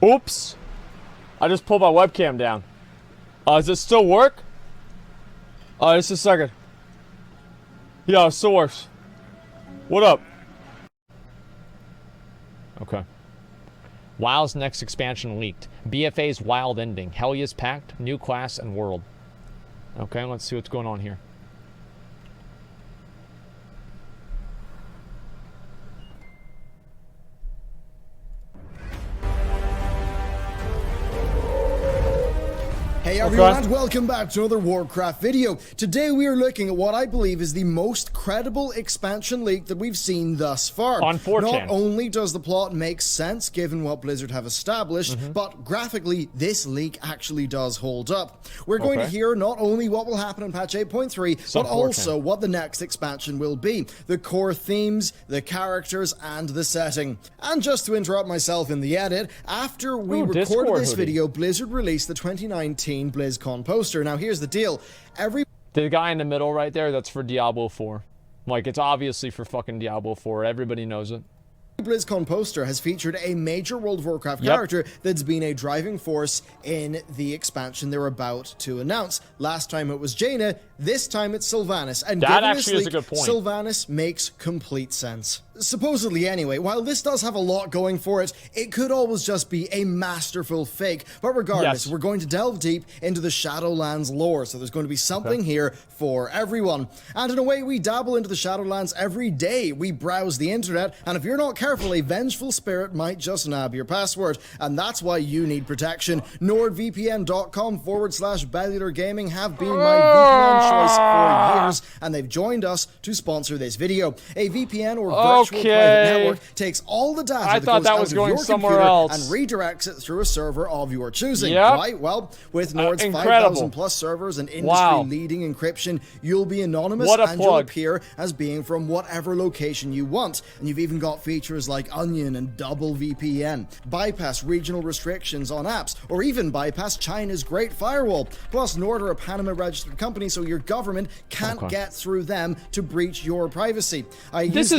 Oops. I just pulled my webcam down. Does it still work? Just a second. Yeah, it still works. What up? Okay. WoW's next expansion leaked. BFA's wild ending. Hellia's Pact, new class, and world. Okay, let's see what's going on here. Hey everyone, and welcome back to another Warcraft video. Today we are looking at what I believe is the most credible expansion leak that we've seen thus far. On 4chan. Not only does the plot make sense given what Blizzard have established, but graphically this leak actually does hold up. We're going to hear not only what will happen in patch 8.3, but also what the next expansion will be. The core themes, the characters, and the setting. And just to interrupt myself in the edit, after we recorded this video, Blizzard released the 2019 BlizzCon poster. Now here's the deal. The guy in the middle right there, that's for Diablo 4. Like, it's obviously for fucking Diablo 4. Everybody knows it. BlizzCon poster has featured a major World of Warcraft character that's been a driving force in the expansion they're about to announce. Last time it was Jaina, this time it's Sylvanas. And that given actually this is leak, a good point. Sylvanas makes complete sense. Supposedly anyway, while this does have a lot going for it, it could always just be a masterful fake. But regardless, we're going to delve deep into the Shadowlands lore, so there's going to be something here for everyone. And in a way, we dabble into the Shadowlands every day. We browse the internet, and if you're not careful, a vengeful spirit might just nab your password. And that's why you need protection. NordVPN.com/Bellular Gaming have been my VPN choice for years, and they've joined us to sponsor this video. A VPN or virtual private network takes all the data that goes out of your computer and redirects it through a server of your choosing. Right? Well, with Nord's 5,000 plus servers and industry-leading encryption, you'll be anonymous and you'll appear as being from whatever location you want. And you've even got features like Onion and Double VPN, bypass regional restrictions on apps, or even bypass China's Great Firewall. Plus, Nord are a Panama-registered company, so your government can't get through them to breach your privacy. He's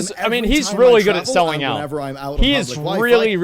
really good at selling out. He is really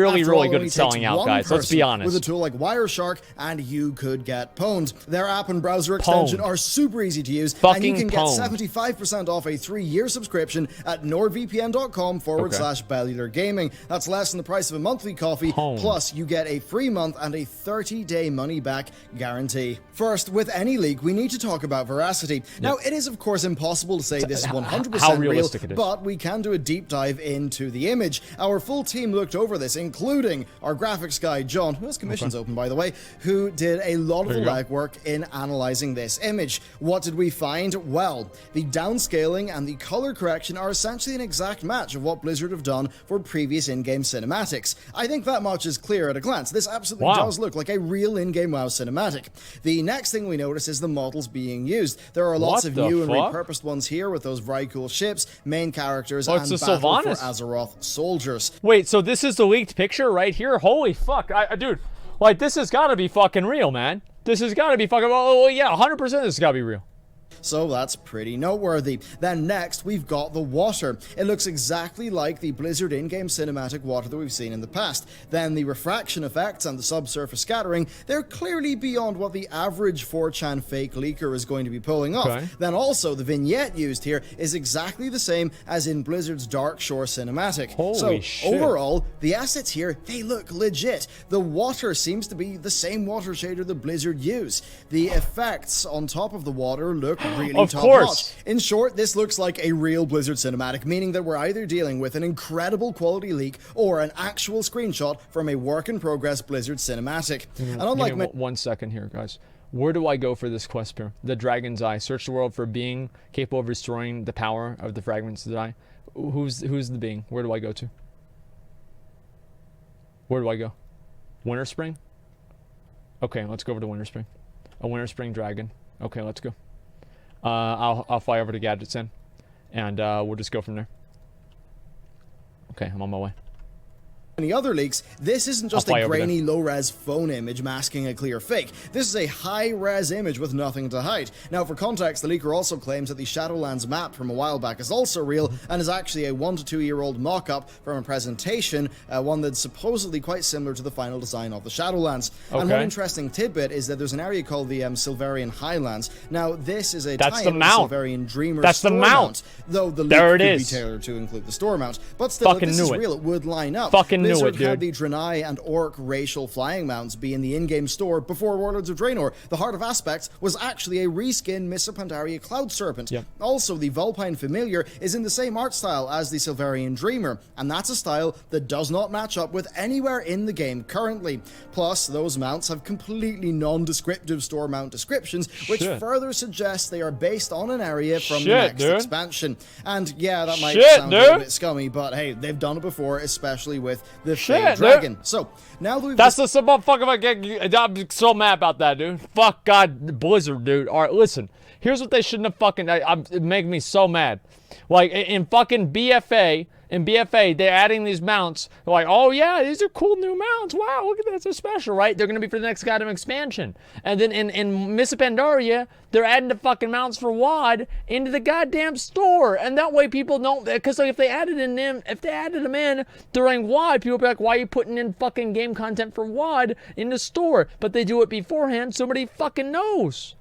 good at selling out, guys. Let's be honest. With a tool like Wireshark, and you could get pwned. Their app and browser extension are super easy to use, and you can get 75% off a 3-year subscription at NordVPN.com/Bellular Gaming. That's less than the price of a monthly coffee, plus you get a free month and a 30-day money-back guarantee. First, with any leak, we need to talk about veracity. Now, it is of course impossible to say this is 100% real, but we can do a deep dive into the image. Our full team looked over this, including our graphics guy, John, who has commissions open, by the way, who did a lot of the legwork in analyzing this image. What did we find? Well, the downscaling and the color correction are essentially an exact match of what Blizzard have done for previous in-game cinematics. I think that much is clear at a glance. This absolutely does look like a real in-game WoW cinematic. The next thing we notice is the models being used. There are lots of new and repurposed ones here with those very cool ships, main characters, and Battle for Azeroth soldiers. Wait, so this is the leaked picture right here? Holy fuck, dude, like, this has got to be fucking real, man. This has got to be fucking, oh yeah, 100% this has got to be real. So that's pretty noteworthy. Then next, we've got the water. It looks exactly like the Blizzard in-game cinematic water that we've seen in the past. Then the refraction effects and the subsurface scattering, they're clearly beyond what the average 4chan fake leaker is going to be pulling off. Then also, the vignette used here is exactly the same as in Blizzard's Dark Shore cinematic. Holy shit. Overall, the assets here, they look legit. The water seems to be the same water shader that Blizzard use. The effects on top of the water look really top-notch. In short, this looks like a real Blizzard cinematic, meaning that we're either dealing with an incredible quality leak or an actual screenshot from a work-in-progress Blizzard cinematic. And unlike 1 second here, guys. Where do I go for this quest here? The Dragon's Eye. Search the world for a being capable of restoring the power of the fragments of the eye. Who's the being? Where do I go to? Where do I go? Winter Spring? Okay, let's go over to Winter Spring. A Winter Spring dragon. Okay, let's go. I'll fly over to Gadgets Inn, and we'll just go from there. Okay, I'm on my way. many other leaks, this isn't just I'll fly a over there. grainy, low-res phone image masking a clear fake. This is a high-res image with nothing to hide. Now, for context, the leaker also claims that the Shadowlands map from a while back is also real and is actually a 1 to 2 year old mock-up from a presentation, one that's supposedly quite similar to the final design of the Shadowlands. And one interesting tidbit is that there's an area called the Silverian Highlands. Now, this is a tie-in with Silverian Dreamer store mount, though the leak could be tailored to include the store mount. But still, if this is real, it would line up. Blizzard had the Draenei and Orc racial flying mounts be in the in-game store before Warlords of Draenor. The Heart of Aspects was actually a reskin Missa Pandaria Cloud Serpent. Also, the Vulpine Familiar is in the same art style as the Silverian Dreamer, and that's a style that does not match up with anywhere in the game currently. Plus, those mounts have completely non-descriptive store mount descriptions, which further suggests they are based on an area from the next expansion. And yeah, that might sound a little bit scummy, but hey, they've done it before, especially with the Fey Dragon. So, now that we've... That's the motherfucker. I'm so mad about that, dude. Fuck God, Blizzard, dude. Alright, listen. Here's what they shouldn't have fucking... it makes me so mad. Like, in fucking BFA... In BFA, they're adding these mounts. They're like, oh yeah, these are cool new mounts. Wow, look at that, so special, right? They're gonna be for the next goddamn expansion. And then in Missa Pandaria, they're adding the fucking mounts for WoD into the goddamn store. And that way people don't, because like if they added them in during WoD, people would be like, why are you putting in fucking game content for WoD in the store? But they do it beforehand, so nobody fucking knows.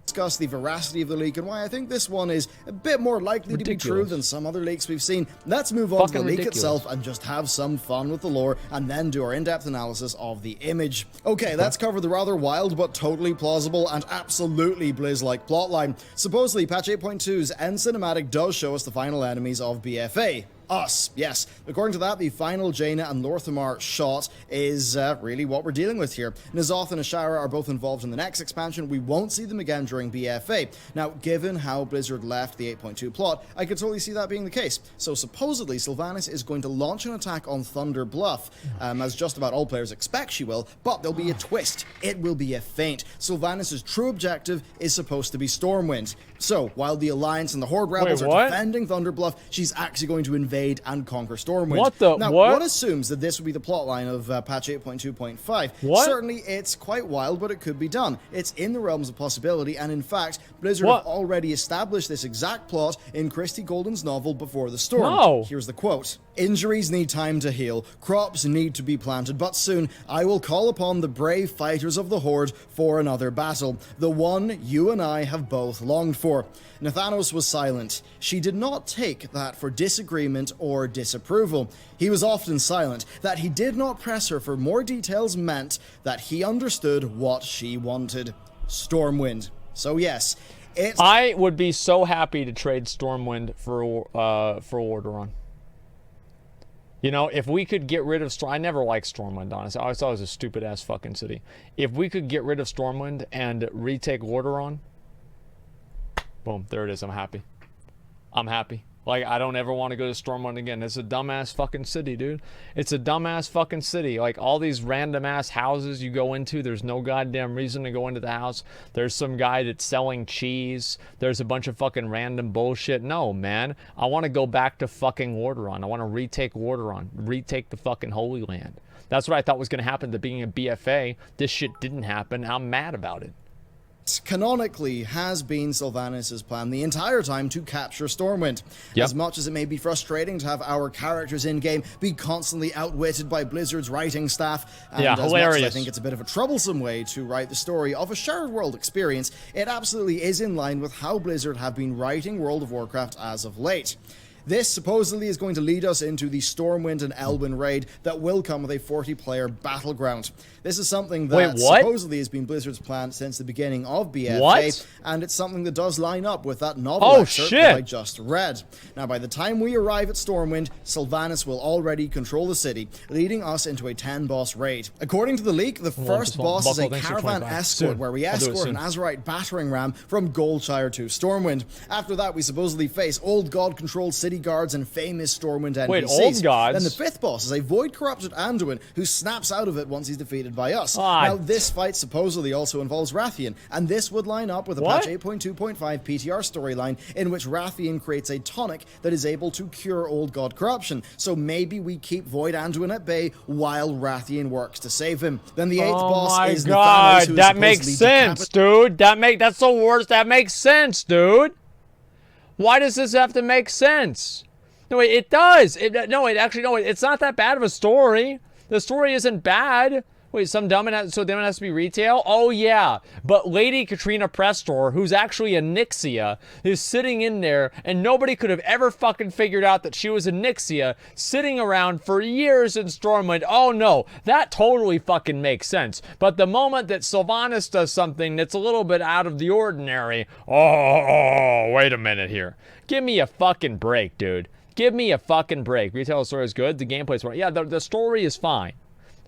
Discuss the veracity of the leak and why I think this one is a bit more likely to be true than some other leaks we've seen. Let's move on to the leak itself and just have some fun with the lore and then do our in-depth analysis of the image. Okay, let's cover the rather wild but totally plausible and absolutely Blizz-like plotline. Supposedly, patch 8.2's end cinematic does show us the final enemies of BFA. Us, yes. According to that, the final Jaina and Lorthamar shot is really what we're dealing with here. N'Zoth and Ashara are both involved in the next expansion. We won't see them again during BFA. Now, given how Blizzard left the 8.2 plot, I could totally see that being the case. So supposedly, Sylvanas is going to launch an attack on Thunder Bluff, as just about all players expect she will, but there'll be a twist. It will be a feint. Sylvanas' true objective is supposed to be Stormwind. So, while the Alliance and the Horde Rebels are defending Thunder Bluff, she's actually going to invade and conquer Stormwind. Now, one assumes that this would be the plotline of patch 8.2.5. Certainly, it's quite wild, but it could be done. It's in the realms of possibility, and in fact, Blizzard have already established this exact plot in Christy Golden's novel Before the Storm. Here's the quote. Injuries need time to heal, crops need to be planted, but soon I will call upon the brave fighters of the Horde for another battle, the one you and I have both longed for. Nathanos was silent. She did not take that for disagreement or disapproval. He was often silent. That he did not press her for more details meant that he understood what she wanted. Stormwind. So yes, I would be so happy to trade Stormwind for Lordaeron. You know, if we could get rid of I never liked Stormwind, honestly. I always thought it was a stupid-ass fucking city. If we could get rid of Stormwind and retake Lordaeron, boom, there it is. I'm happy. I'm happy. Like, I don't ever want to go to Stormwind again. It's a dumbass fucking city, dude. It's a dumbass fucking city. Like, all these random-ass houses you go into, there's no goddamn reason to go into the house. There's some guy that's selling cheese. There's a bunch of fucking random bullshit. No, man. I want to go back to fucking Lordaeron. I want to retake Lordaeron. Retake the fucking Holy Land. That's what I thought was going to happen at the beginning of BFA. This shit didn't happen. I'm mad about it. Canonically has been Sylvanas' plan the entire time to capture Stormwind. As much as it may be frustrating to have our characters in-game be constantly outwitted by Blizzard's writing staff, and as much as I think it's a bit of a troublesome way to write the story of a shared world experience, it absolutely is in line with how Blizzard have been writing World of Warcraft as of late. This supposedly is going to lead us into the Stormwind and Elwyn raid that will come with a 40-player battleground. This is something that supposedly has been Blizzard's plan since the beginning of BFA, and it's something that does line up with that novel excerpt that I just read. Now, by the time we arrive at Stormwind, Sylvanas will already control the city, leading us into a 10-boss raid. According to the leak, the first boss is a caravan escort, where we escort an Azerite battering ram from Goldshire to Stormwind. After that, we supposedly face old god-controlled city city guards and famous Stormwind NPCs. Wait, old gods? Then the fifth boss is a void-corrupted Anduin who snaps out of it once he's defeated by us. Ah. Now, this fight supposedly also involves Rathian, and this would line up with a What? patch 8.2.5 PTR storyline in which Rathian creates a tonic that is able to cure old god corruption. So maybe we keep Void Anduin at bay while Rathian works to save him. Then the eighth boss is Oh my Nathanos, who god, is that makes sense, dude. That's the worst. That makes sense, dude. Why does this have to make sense? No, wait, it does. It's not that bad of a story. The story isn't bad. Wait, so then it has to be retail? Oh, yeah. But Lady Katrina Prestor, who's actually a Nixia, is sitting in there, and nobody could have ever fucking figured out that she was a Nixia, sitting around for years in Stormwind. Oh, no. That totally fucking makes sense. But the moment that Sylvanas does something that's a little bit out of the ordinary, wait a minute here. Give me a fucking break, dude. Give me a fucking break. Retail story is good. The gameplay's fine. Yeah, the story is fine.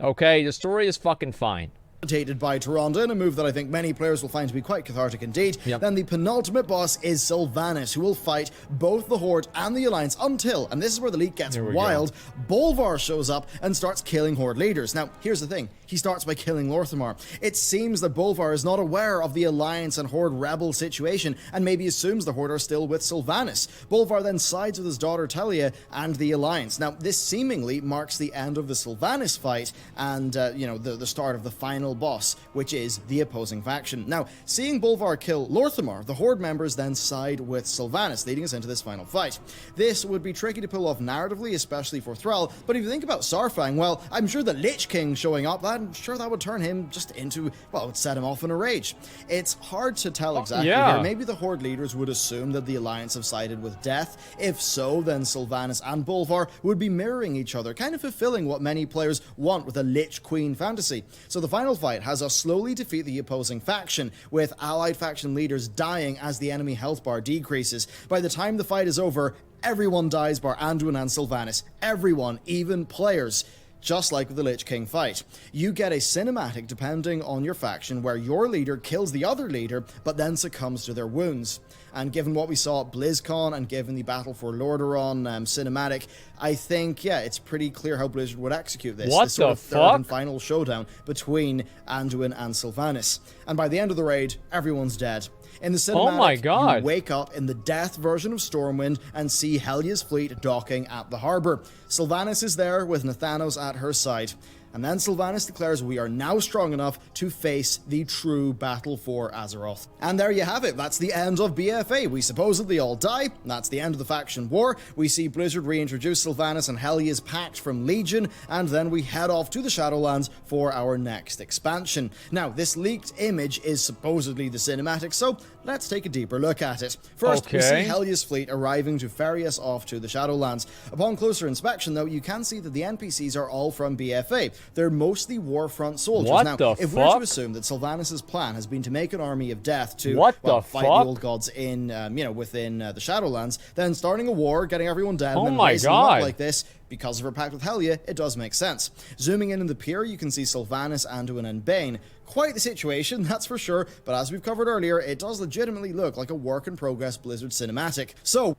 Okay, the story is fucking fine. By Tyrande in a move that I think many players will find to be quite cathartic indeed. Yep. Then the penultimate boss is Sylvanas, who will fight both the Horde and the Alliance until, and this is where the leak gets wild, Bolvar shows up and starts killing Horde leaders. Now, here's the thing. He starts by killing Lorthamar. It seems that Bolvar is not aware of the Alliance and Horde rebel situation and maybe assumes the Horde are still with Sylvanas. Bolvar then sides with his daughter Talia and the Alliance. Now, this seemingly marks the end of the Sylvanas fight and, the start of the final boss, which is the opposing faction. Now, seeing Bolvar kill Lorthamar, the Horde members then side with Sylvanas, leading us into this final fight. This would be tricky to pull off narratively, especially for Thrall, but if you think about Saurfang, well, I'm sure the Lich King showing up, I'm sure that would turn him just into, well, it would set him off in a rage. It's hard to tell exactly here. Maybe the Horde leaders would assume that the Alliance have sided with Death. If so, then Sylvanas and Bolvar would be mirroring each other, kind of fulfilling what many players want with a Lich Queen fantasy. So the final fight has us slowly defeat the opposing faction, with allied faction leaders dying as the enemy health bar decreases. By the time the fight is over, everyone dies bar Anduin and Sylvanas. Everyone, even players. Just like with the Lich King fight. You get a cinematic depending on your faction where your leader kills the other leader but then succumbs to their wounds. And given what we saw at BlizzCon and given the Battle for Lordaeron cinematic, I think, it's pretty clear how Blizzard would execute this. What this sort the of third fuck? and final showdown between Anduin and Sylvanas. And by the end of the raid, everyone's dead. In the cinematic, Oh my God. you wake up in the death version of Stormwind and see Helya's fleet docking at the harbor. Sylvanas is there with Nathanos at her side. And then Sylvanas declares we are now strong enough to face the true battle for Azeroth. And there you have it. That's the end of BFA. We supposedly all die. That's the end of the faction war. We see Blizzard reintroduce Sylvanas and Helya's pact from Legion, and then we head off to the Shadowlands for our next expansion. Now, this leaked image is supposedly the cinematic, so let's take a deeper look at it. First, we see Helya's fleet arriving to ferry us off to the Shadowlands. Upon closer inspection, though, you can see that the NPCs are all from BFA. They're mostly Warfront soldiers. What now, the if we're to assume that Sylvanas' plan has been to make an army of death to fight the old gods in, within the Shadowlands, then starting a war, getting everyone dead, and then raising them up like this, because of her pact with Helya, it does make sense. Zooming in the pier, you can see Sylvanas, Anduin, and Bane. Quite the situation, that's for sure, but as we've covered earlier, it does legitimately look like a work-in-progress Blizzard cinematic. So,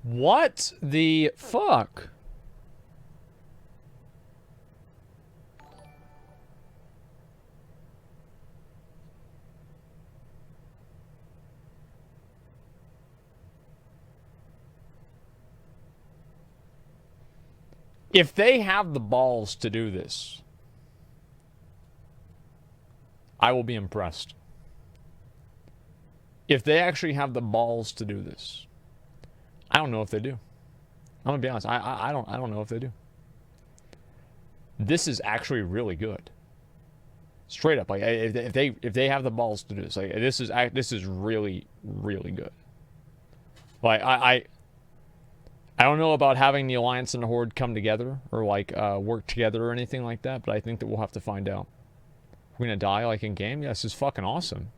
what the fuck? If they have the balls to do this, I will be impressed. If they actually have the balls to do this, I don't know if they do. I'm gonna be honest. I don't know if they do. This is actually really good. Straight up, like if they have the balls to do this, like this is really good. Like I don't know about having the Alliance and the Horde come together or like work together or anything like that, but I think that we'll have to find out. We're gonna die like in game? Yeah, this is fucking awesome.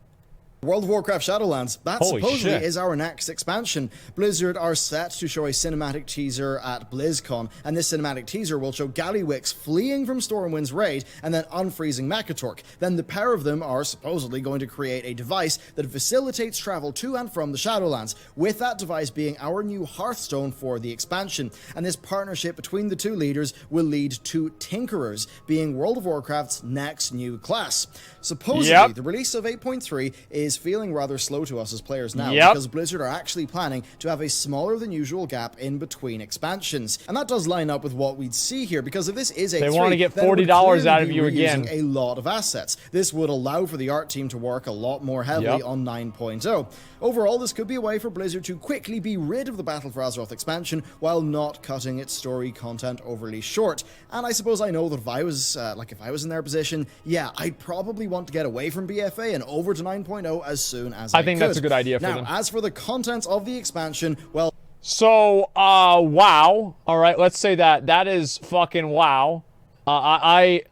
World of Warcraft Shadowlands, that Holy supposedly shit. is our next expansion. Blizzard are set to show a cinematic teaser at BlizzCon, and this cinematic teaser will show Gallywix fleeing from Stormwind's raid and then unfreezing Mekatork. Then the pair of them are supposedly going to create a device that facilitates travel to and from the Shadowlands, with that device being our new Hearthstone for the expansion. And this partnership between the two leaders will lead to Tinkerers, being World of Warcraft's next new class. Supposedly, the release of 8.3 is feeling rather slow to us as players now, because Blizzard are actually planning to have a smaller than usual gap in between expansions. And that does line up with what we'd see here, because if this is a they want to get $40 out of you again. A lot of assets. This would allow for the art team to work a lot more heavily on 9.0. Overall, this could be a way for Blizzard to quickly be rid of the Battle for Azeroth expansion while not cutting its story content overly short. And I suppose I know that if I was if I was in their position, yeah, I'd probably want to get away from BFA and over to 9.0 as soon as I think could. that's a good idea for them. Now, as for the contents of the expansion, well... So, wow. All right, let's say that. That is fucking wow. I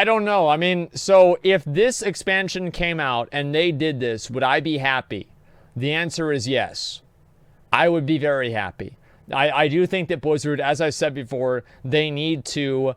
don't know. I mean, so if this expansion came out and they did this, would I be happy? The answer is yes. I would be very happy. I do think that Blizzard, as I said before, they need to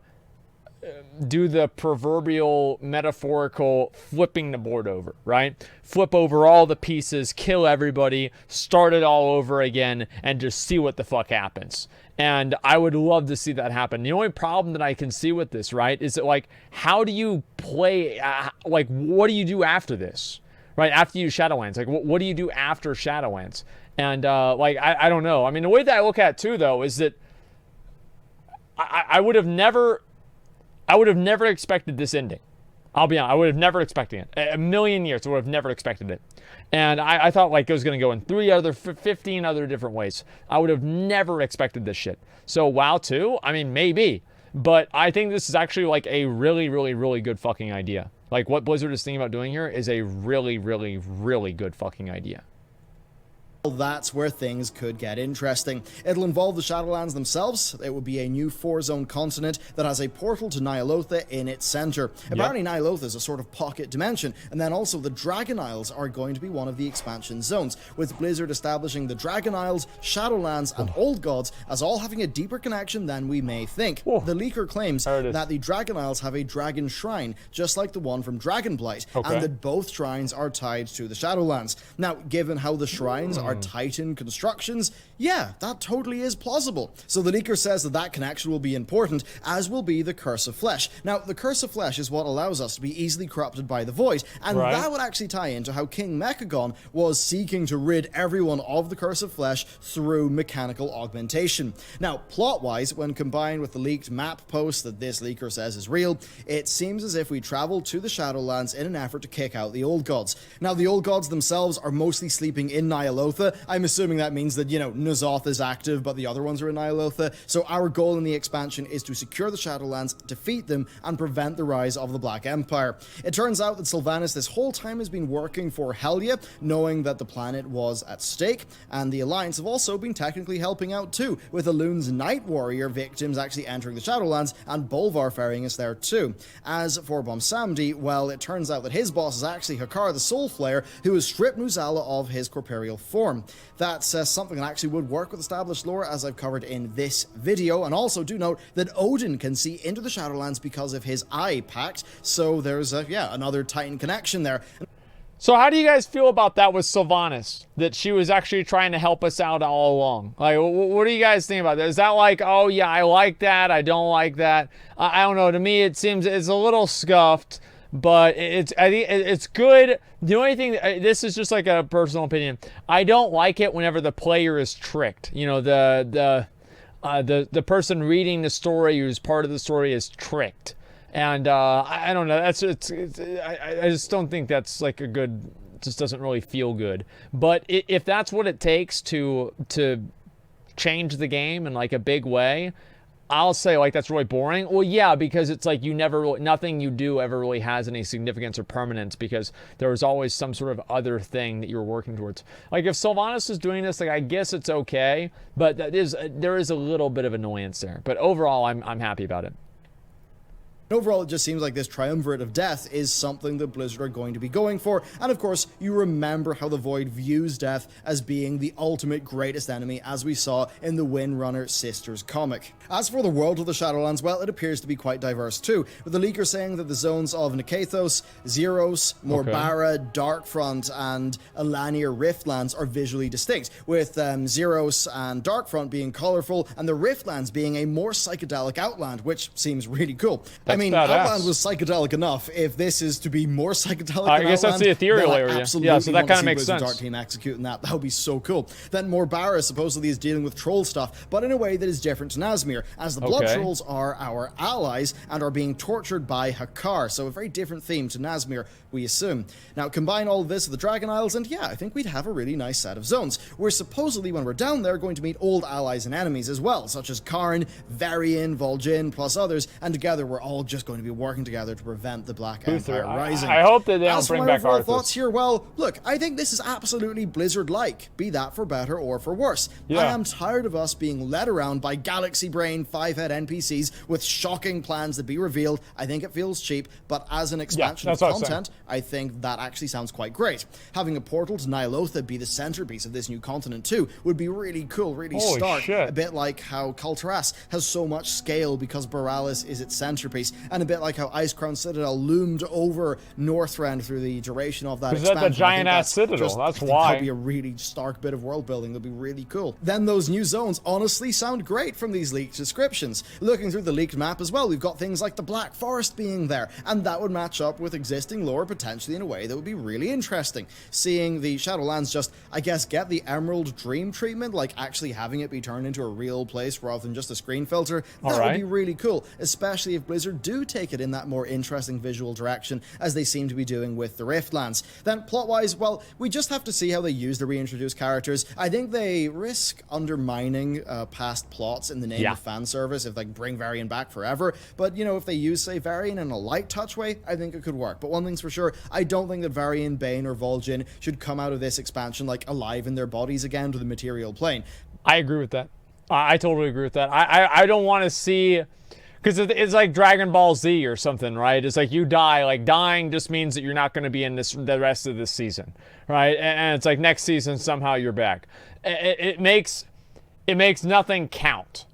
do the proverbial metaphorical flipping the board over, right? Flip over all the pieces, kill everybody, start it all over again, and just see what the fuck happens. And I would love to see that happen. The only problem that I can see with this, right, is that, like, how do you play, like, what do you do after this? Right, after you Shadowlands, like, what do you do after Shadowlands? And, like, I don't know. I mean, the way that I look at it, too, though, is that I would have never expected this ending. I'll be honest. I would have never expected it. A million years, I would have never expected it. And I thought, like, it was going to go in 15 other different ways. I would have never expected this shit. So, WoW 2? I mean, maybe. But I think this is actually, like, a really, really, really good fucking idea. Like, what Blizzard is thinking about doing here is a really, really, really good fucking idea. That's where things could get interesting. It'll involve the Shadowlands themselves. It will be a new 4-zone continent that has a portal to Ny'alotha in its center. Apparently Ny'alotha is a sort of pocket dimension, and then also the Dragon Isles are going to be one of the expansion zones, with Blizzard establishing the Dragon Isles, Shadowlands, and Old Gods as all having a deeper connection than we may think. The leaker claims that the Dragon Isles have a dragon shrine, just like the one from Dragonblight, and that both shrines are tied to the Shadowlands. Now, given how the shrines are Titan constructions, yeah, that totally is plausible. So the leaker says that that connection will be important, as will be the Curse of Flesh. Now, the Curse of Flesh is what allows us to be easily corrupted by the Void, and that would actually tie into how King Mechagon was seeking to rid everyone of the Curse of Flesh through mechanical augmentation. Now, plot-wise, when combined with the leaked map post that this leaker says is real, it seems as if we travel to the Shadowlands in an effort to kick out the Old Gods. Now, the Old Gods themselves are mostly sleeping in Ny'alotha. I'm assuming that means that, you know, N'Zoth is active, but the other ones are in Ny'alotha. So our goal in the expansion is to secure the Shadowlands, defeat them, and prevent the rise of the Black Empire. It turns out that Sylvanas this whole time has been working for Helya, knowing that the planet was at stake, and the Alliance have also been technically helping out too, with Elun's Night Warrior victims actually entering the Shadowlands, and Bolvar ferrying us there too. As for Bomsamdi, well, it turns out that his boss is actually Hakar the Soul Flayer, who has stripped Muzala of his corporeal form. That's something that actually would work with established lore, as I've covered in this video. And also do note that Odin can see into the Shadowlands because of his eye pact, so there's another Titan connection there. So how do you guys feel about that with Sylvanas? That she was actually trying to help us out all along? Like, what do you guys think about that? Is that like, oh yeah, I like that, I don't like that? I don't know. To me, it seems it's a little scuffed, but I think it's good. The only thing, this is just like a personal opinion, I don't like it whenever the player is tricked. You know, the person reading the story, who's part of the story, is tricked. And I don't know. I just don't think that's like a good. Just doesn't really feel good. But if that's what it takes to change the game in like a big way, I'll say like that's really boring. Well, yeah, because it's like you never really, nothing you do ever really has any significance or permanence, because there's always some sort of other thing that you're working towards. Like if Sylvanas is doing this, like I guess it's okay, but there is a little bit of annoyance there. But overall, I'm happy about it. Overall, it just seems like this triumvirate of death is something that Blizzard are going to be going for, and of course, you remember how the Void views death as being the ultimate greatest enemy, as we saw in the Windrunner Sisters comic. As for the world of the Shadowlands, well, it appears to be quite diverse too, with the leaker saying that the zones of Nikathos, Xeros, Morbara, Darkfront, and Alanir Riftlands are visually distinct, with Xeros and Darkfront being colorful, and the Riftlands being a more psychedelic Outland, which seems really cool. I mean, badass. Outland was psychedelic enough. If this is to be more psychedelic I than guess that's Outland, the ethereal then I area. absolutely Yeah, so that want to kind of see makes Blizzard's sense. Art team executing that. That would be so cool. Then Morbara supposedly is dealing with troll stuff, but in a way that is different to Nazmir, as the blood trolls are our allies and are being tortured by Hakar. So a very different theme to Nazmir, we assume. Now, combine all of this with the Dragon Isles, and yeah, I think we'd have a really nice set of zones. We're supposedly, when we're down there, going to meet old allies and enemies as well, such as Karn, Varian, Vol'jin, plus others, and together we're all just going to be working together to prevent the Black Empire rising. I hope that they don't As for bring my back overall Arthas. thoughts here, well, look, I think this is absolutely Blizzard-like, be that for better or for worse. I am tired of us being led around by galaxy brain, five-head NPCs with shocking plans to be revealed. I think it feels cheap, but as an expansion of content, I think that actually sounds quite great. Having a portal to Ny'alotha be the centerpiece of this new continent too would be really cool, really stark. A bit like how Kulturas has so much scale because Borealis is its centerpiece, and a bit like how Icecrown Citadel loomed over Northrend through the duration of that expansion. That's a giant-ass citadel, that's why. That'd be a really stark bit of world building. That'd be really cool. Then those new zones honestly sound great from these leaked descriptions. Looking through the leaked map as well, we've got things like the Black Forest being there, and that would match up with existing lore potentially in a way that would be really interesting. Seeing the Shadowlands just, I guess, get the Emerald Dream treatment, like actually having it be turned into a real place rather than just a screen filter, that would be really cool, especially if Blizzard do take it in that more interesting visual direction as they seem to be doing with the Riftlands. Then plot-wise, well, we just have to see how they use the reintroduced characters. I think they risk undermining past plots in the name of fan service if they bring Varian back forever, but you know, if they use, say, Varian in a light touch way, I think it could work. But one thing's for sure, I don't think that Varian, Bane, or Vol'jin should come out of this expansion like alive in their bodies again to the material plane. I agree with that. I totally agree with that. I don't want to see, because it's like Dragon Ball Z or something, right? It's like you die. Like dying just means that you're not going to be in the rest of this season, right? And it's like next season somehow you're back. It makes nothing count.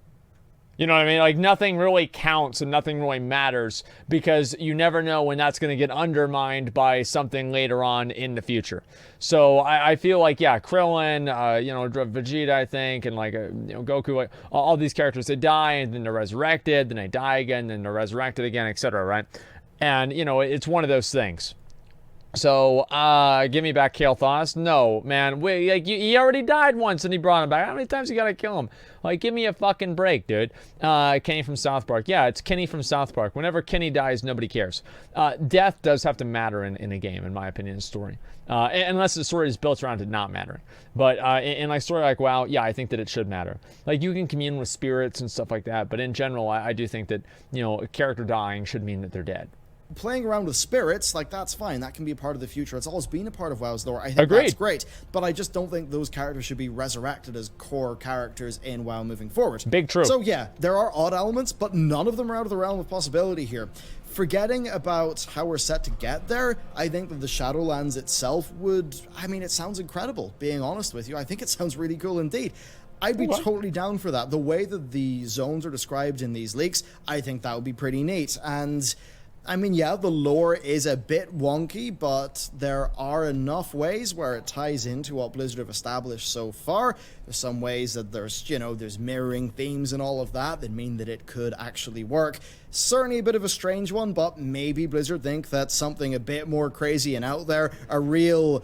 You know what I mean? Like nothing really counts and nothing really matters because you never know when that's going to get undermined by something later on in the future. So I feel like, yeah, Krillin, Vegeta, I think, and like, Goku, like all these characters, they die and then they're resurrected, then they die again, then they're resurrected again, etc. Right? And, it's one of those things. So, give me back Kael'thas. No, man. He already died once and he brought him back. How many times you gotta kill him? Like, give me a fucking break, dude. Kenny from South Park. Yeah, it's Kenny from South Park. Whenever Kenny dies, nobody cares. Death does have to matter in a game, in my opinion, in story. Unless the story is built around it not mattering. But in like story like WoW, yeah, I think that it should matter. Like, you can commune with spirits and stuff like that, but in general, I do think that, a character dying should mean that they're dead. Playing around with spirits, like, that's fine. That can be a part of the future. It's always been a part of WoW's lore. I think that's great. But I just don't think those characters should be resurrected as core characters in WoW moving forward. Big true. So yeah, there are odd elements, but none of them are out of the realm of possibility here. Forgetting about how we're set to get there, I think that the Shadowlands itself it sounds incredible, being honest with you. I think it sounds really cool indeed. I'd be totally down for that. The way that the zones are described in these leaks, I think that would be pretty neat. And the lore is a bit wonky, but there are enough ways where it ties into what Blizzard have established so far. There's some ways that there's mirroring themes and all of that mean that it could actually work. Certainly a bit of a strange one, but maybe Blizzard think that something a bit more crazy and out there, a real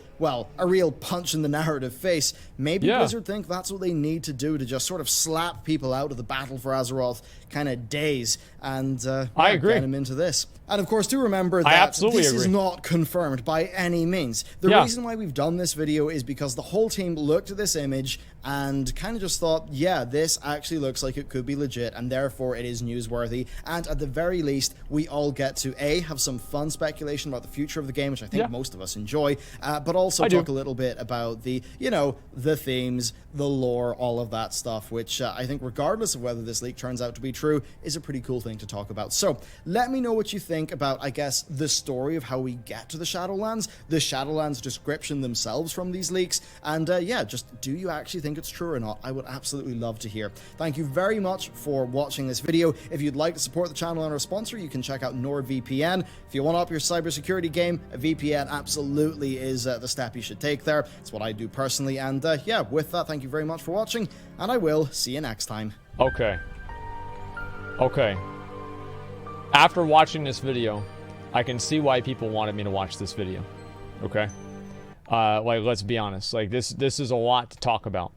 punch in the narrative face, maybe Blizzard think that's what they need to do to just sort of slap people out of the battle for Azeroth kind of days and I agree. get them into this. And of course, do remember that this is not confirmed by any means. The reason why we've done this video is because the whole team looked at this image and kind of just thought, yeah, this actually looks like it could be legit, and therefore it is newsworthy. And at the very least, we all get to have some fun speculation about the future of the game, which I think most of us enjoy, but also talk a little bit about the, you know, the themes, the lore, all of that stuff, which I think, regardless of whether this leak turns out to be true, is a pretty cool thing to talk about. So let me know what you think about, I guess, the story of how we get to the Shadowlands, the Shadowlands description themselves from these leaks, and yeah, just do you actually think it's true or not? I would absolutely love to hear. Thank you very much for watching this video. If you'd like to support the channel and our sponsor, you can check out NordVPN. If you want to up your cybersecurity game, a VPN absolutely is the step you should take there. It's what I do personally, and yeah, with that, thank you very much for watching, and I will see you next time. Okay. After watching this video, I can see why people wanted me to watch this video. Okay? Like, let's be honest. Like, this is a lot to talk about.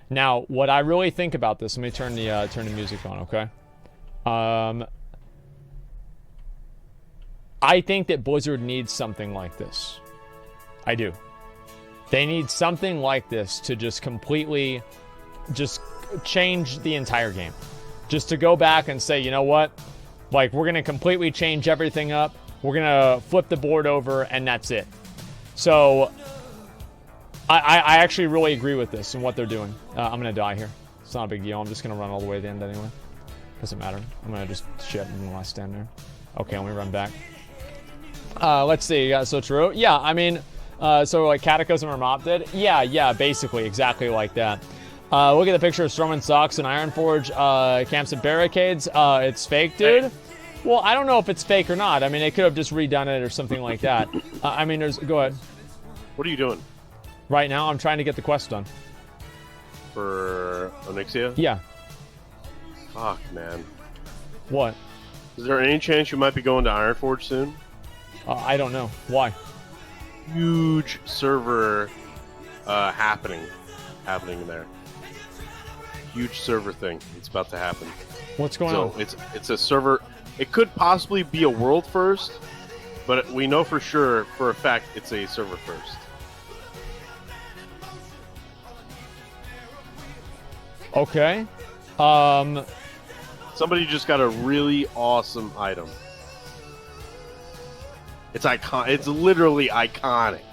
Now, what I really think about this, let me turn the music on, okay? I think that Blizzard needs something like this. I do. They need something like this to just completely just change the entire game. Just to go back and say, you know what? Like, we're going to completely change everything up. We're going to flip the board over, and that's it. So I actually really agree with this and what they're doing. I'm going to die here. It's not a big deal. I'm just going to run all the way to the end anyway. Doesn't matter. I'm going to just shit and want to stand there. Okay, let me run back. Let's see. So true. Yeah, I mean, so like Cataclysm or Mop did? Yeah, basically. Exactly like that. Look at the picture of Stormwind Socks and Ironforge camps and barricades. It's fake, dude. Well, I don't know if it's fake or not. I mean, they could have just redone it or something like that. I mean, go ahead. What are you doing? Right now, I'm trying to get the quest done. For Onyxia? Yeah. Fuck, man. What? Is there any chance you might be going to Ironforge soon? I don't know. Why? Huge server happening there. Huge server thing. It's about to happen. What's going on? It's a server. It could possibly be a world first, but we know for sure, for a fact, it's a server first. Okay. Somebody just got a really awesome item. It's iconic. It's literally iconic.